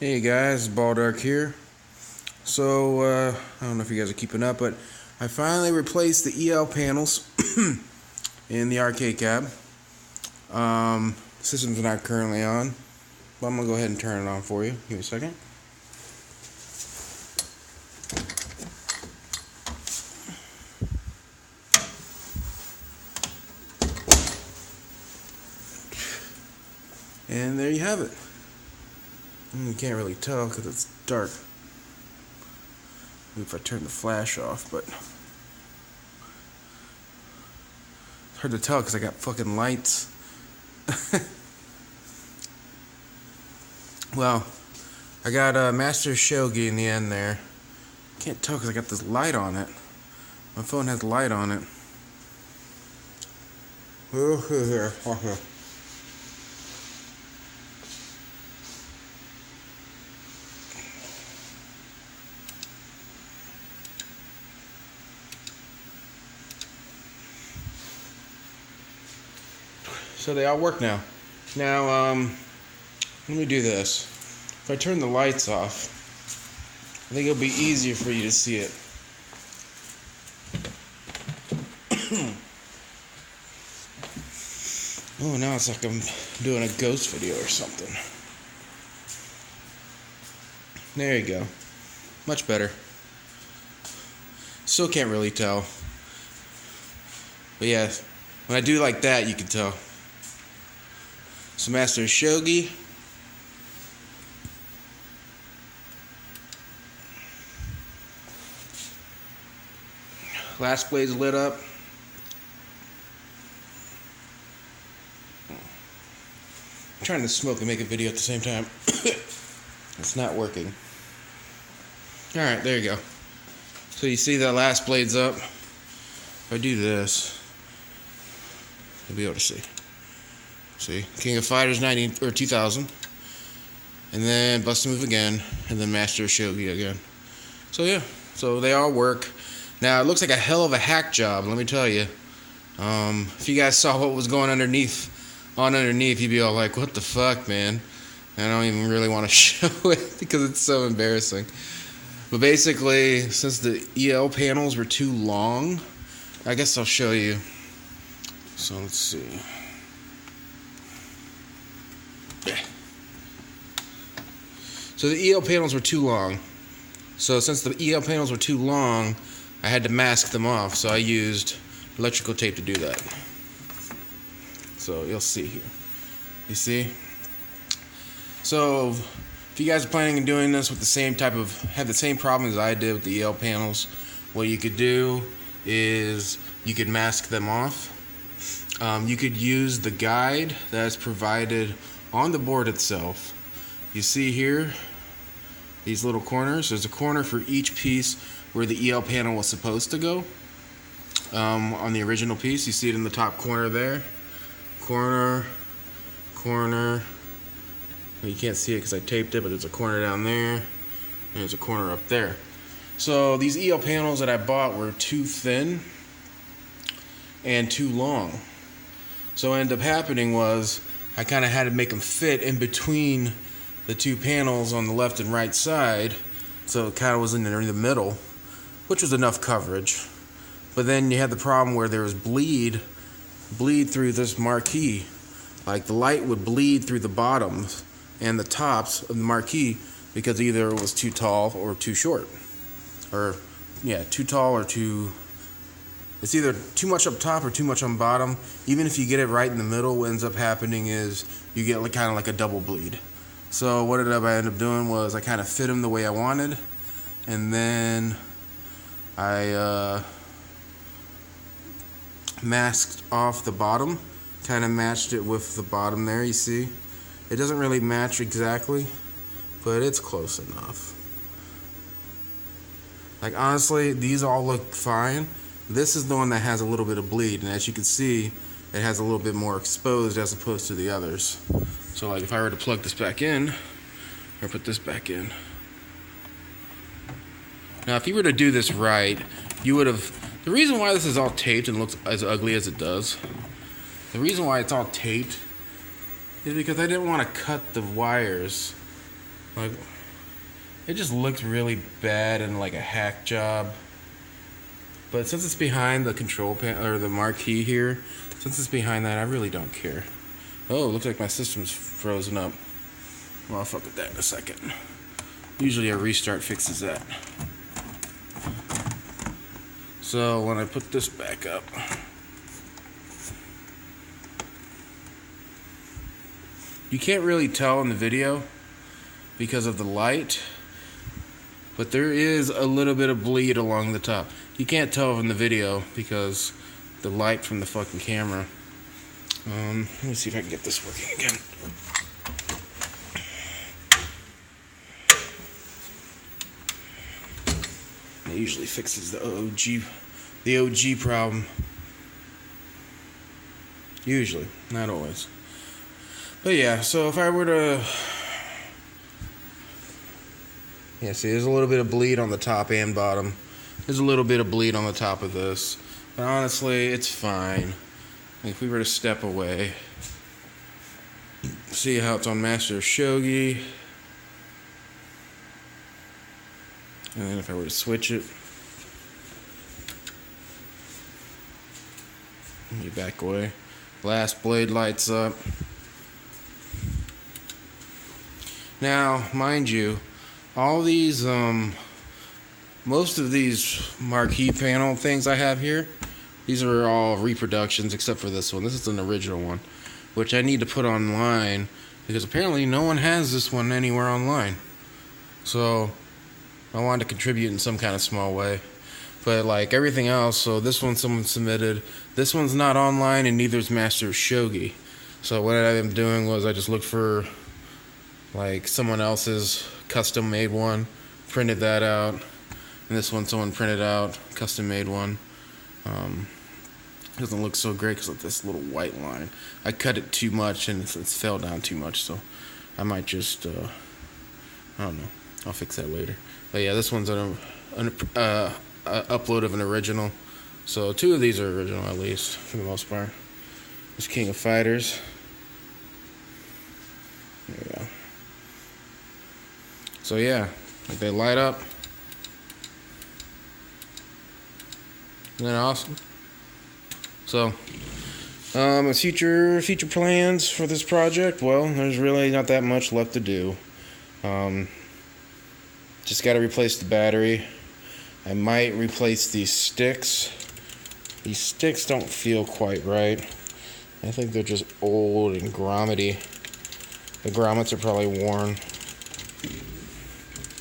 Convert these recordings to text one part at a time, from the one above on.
Hey guys, Baldark here. So, I don't know if you guys are keeping up, but I finally replaced the EL panels in the arcade cab. System's not currently on, but I'm gonna go ahead and turn it on for you. Give me a second. And there you have it. You can't really tell because it's dark. Maybe if I turn the flash off, but it's hard to tell because I got fucking lights. Well, I got Master Shogi in the end there. Can't tell because I got this light on it. My phone has light on it. So they all work now. Now, let me do this. If I turn the lights off, I think it'll be easier for you to see it. Oh, now it's like I'm doing a ghost video or something. There you go. Much better. Still can't really tell. But yeah, when I do like that, you can tell. So Master Shogi. Last blade's lit up. I'm trying to smoke and make a video at the same time. It's not working. Alright, there you go. So you see that last blade's up. If I do this, you'll be able to see. See, King of Fighters 2000, and then Bust a Move again, and then Master Shogi again. So yeah, so they all work. Now it looks like a hell of a hack job, let me tell you. If you guys saw what was going underneath, you'd be all like, "What the fuck, man?" I don't even really want to show it because it's so embarrassing. But basically, since the EL panels were too long, I guess I'll show you. So let's see. So the EL panels were too long. So since the EL panels were too long, I had to mask them off. So I used electrical tape to do that. So you'll see here. You see? So if you guys are planning on doing this with the same have the same problem as I did with the EL panels, what you could do is you could mask them off. You could use the guide that's provided on the board itself. You see here, these little corners. There's a corner for each piece where the EL panel was supposed to go. On the original piece, you see it in the top corner there. Corner. You can't see it because I taped it, but there's a corner down there, and there's a corner up there. So these EL panels that I bought were too thin and too long. So what ended up happening was I kind of had to make them fit in between the two panels on the left and right side, so it kind of was in the middle, which was enough coverage. But then you had the problem where there was bleed through this marquee. Like the light would bleed through the bottoms and the tops of the marquee because either it was too tall or too short. Or, yeah, too tall or too... It's either too much up top or too much on bottom. Even if you get it right in the middle, what ends up happening is you get kind of like a double bleed. So what I ended up doing was I kind of fit them the way I wanted, and then I masked off the bottom, kind of matched it with the bottom there, you see. It doesn't really match exactly, but it's close enough. Like honestly, these all look fine. This is the one that has a little bit of bleed, and as you can see, it has a little bit more exposed as opposed to the others. So like if I were to plug this back in, or put this back in. Now if you were to do this right, you would have, the reason why this is all taped and looks as ugly as it does, the reason why it's all taped is because I didn't want to cut the wires Like, it just looks really bad and like a hack job. But since it's behind the control panel or the marquee here, since it's behind that, I really don't care. Oh, looks like my system's frozen up. Well, I'll fuck with that in a second. Usually a restart fixes that. So when I put this back up, you can't really tell in the video because of the light, but there is a little bit of bleed along the top. You can't tell in the video because the light from the fucking camera. Let me see if I can get this working again. It usually fixes the OG problem. Usually, not always. But yeah, so if I were to... Yeah, see, there's a little bit of bleed on the top and bottom. There's a little bit of bleed on the top of this. But honestly, it's fine. If we were to step away, see how it's on Master Shogi. And then if I were to switch it, let me back away. Last blade lights up. Now, mind you, all these, most of these marquee panel things I have here, these are all reproductions except for this one. This is an original one, which I need to put online because apparently no one has this one anywhere online. So I wanted to contribute in some kind of small way. But like everything else, so this one someone submitted. This one's not online and neither is Master Shogi. So what I've been doing was I just looked for like someone else's custom made one, printed that out, and this one someone printed out, custom made one. Doesn't look so great because of this little white line. I cut it too much and it's fell down too much, so I might just I don't know, I'll fix that later. But yeah, this one's an upload of an original, so two of these are original at least for the most part. This King of Fighters. There we go. So yeah, like they light up. Isn't that awesome? So, future plans for this project. Well, there's really not that much left to do. Just got to replace the battery. I might replace these sticks. These sticks don't feel quite right. I think they're just old and grommety. The grommets are probably worn.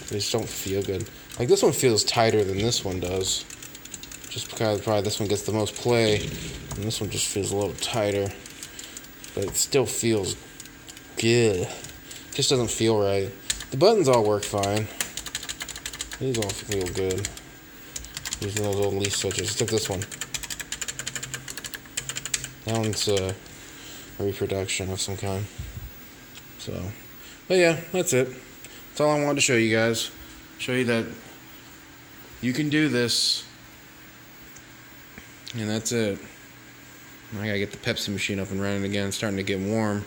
They just don't feel good. Like this one feels tighter than this one does. Just because probably this one gets the most play, and this one just feels a little tighter. But it still feels good. Just doesn't feel right. The buttons all work fine. These all feel good. Using those old leaf switches. Let's take this one. That one's a reproduction of some kind. So, but yeah, that's it. That's all I wanted to show you guys. Show you that you can do this. And that's it. I gotta get the Pepsi machine up and running again. It's starting to get warm.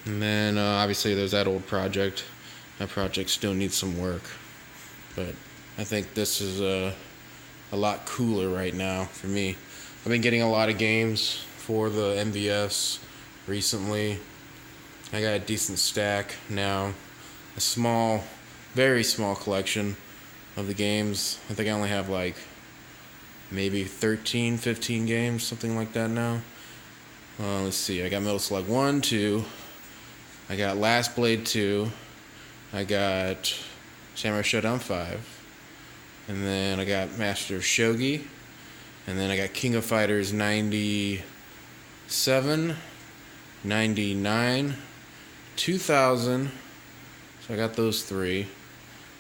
And then obviously there's that old project. That project still needs some work. But I think this is a lot cooler right now for me. I've been getting a lot of games for the MVS recently. I got a decent stack now. A small, very small collection of the games. I think I only have like maybe 13, 15 games, something like that now. Let's see, I got Metal Slug 1, 2. I got Last Blade 2. I got Samurai Shodown 5. And then I got Master Shogi. And then I got King of Fighters 97, 99, 2000. So I got those three.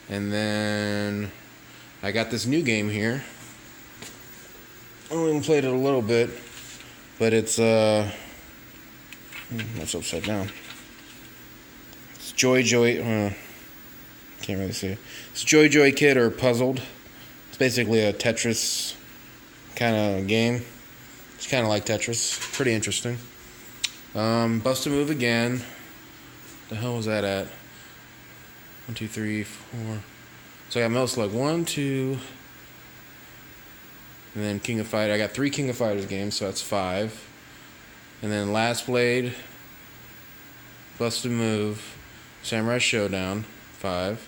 And then I got this new game here. I only played it a little bit, but it's that's upside down. It's Joy, can't really see it. It's Joy Kid or Puzzled. It's basically a Tetris kind of game. It's kind of like Tetris. Pretty interesting. Bust a Move again. The hell was that at? 1, 2, 3, 4. So I got Metal Slug 1, 2, and then King of Fighters. I got 3 King of Fighters games, so that's 5. And then Last Blade, Busted Move, Samurai Showdown 5,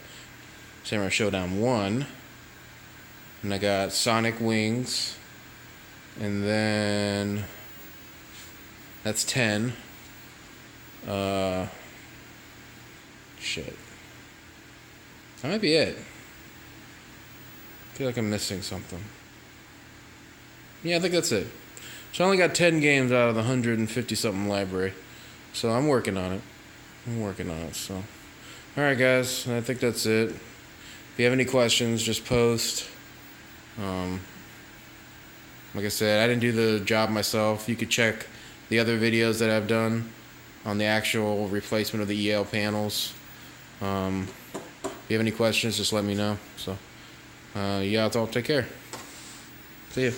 Samurai Showdown 1, and I got Sonic Wings, and then that's 10. Shit. That might be it. I feel like I'm missing something. Yeah, I think that's it. So I only got 10 games out of the 150 something library. So I'm working on it. So alright guys, I think that's it. If you have any questions, just post. Like I said, I didn't do the job myself. You could check the other videos that I've done on the actual replacement of the EL panels. If you have any questions, just let me know. So, yeah, that's all. Take care. See you.